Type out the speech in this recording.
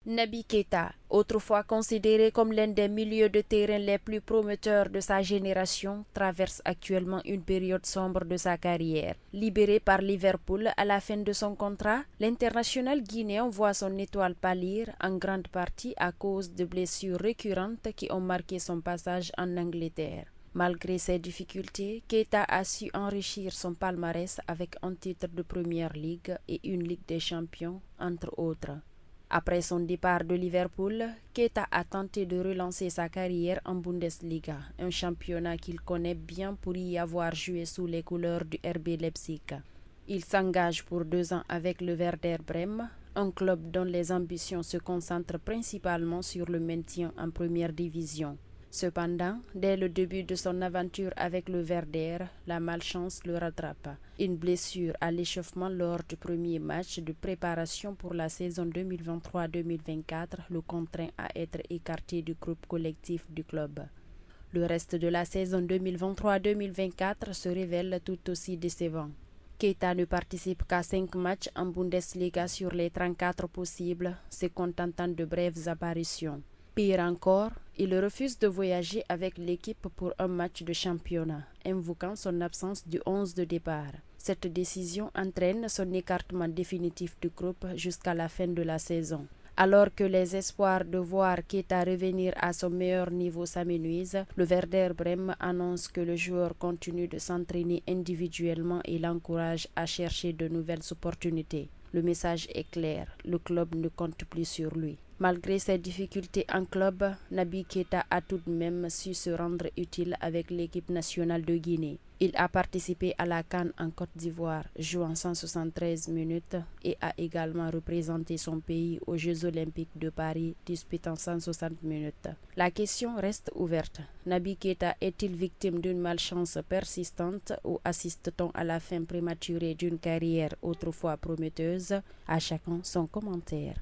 Naby Keita, autrefois considéré comme l'un des milieux de terrain les plus prometteurs de sa génération, traverse actuellement une période sombre de sa carrière. Libéré par Liverpool à la fin de son contrat, l'international guinéen voit son étoile pâlir en grande partie à cause de blessures récurrentes qui ont marqué son passage en Angleterre. Malgré ces difficultés, Keita a su enrichir son palmarès avec un titre de Première Ligue et une Ligue des Champions, entre autres. Après son départ de Liverpool, Keita a tenté de relancer sa carrière en Bundesliga, un championnat qu'il connaît bien pour y avoir joué sous les couleurs du RB Leipzig. Il s'engage pour 2 ans avec le Werder Brême, un club dont les ambitions se concentrent principalement sur le maintien en première division. Cependant, dès le début de son aventure avec le Werder, la malchance le rattrape. Une blessure à l'échauffement lors du premier match de préparation pour la saison 2023-2024 le contraint à être écarté du groupe collectif du club. Le reste de la saison 2023-2024 se révèle tout aussi décevant. Keita ne participe qu'à 5 matchs en Bundesliga sur les 34 possibles, se contentant de brèves apparitions. Pire encore, il refuse de voyager avec l'équipe pour un match de championnat, invoquant son absence du 11 de départ. Cette décision entraîne son écartement définitif du groupe jusqu'à la fin de la saison. Alors que les espoirs de voir Keita revenir à son meilleur niveau s'amenuisent, le Werder Brême annonce que le joueur continue de s'entraîner individuellement et l'encourage à chercher de nouvelles opportunités. Le message est clair, le club ne compte plus sur lui. Malgré ses difficultés en club, Naby Keita a tout de même su se rendre utile avec l'équipe nationale de Guinée. Il a participé à la CAN en Côte d'Ivoire, jouant 173 minutes, et a également représenté son pays aux Jeux Olympiques de Paris, disputant 160 minutes. La question reste ouverte. Naby Keita est-il victime d'une malchance persistante ou assiste-t-on à la fin prématurée d'une carrière autrefois prometteuse? À chacun son commentaire.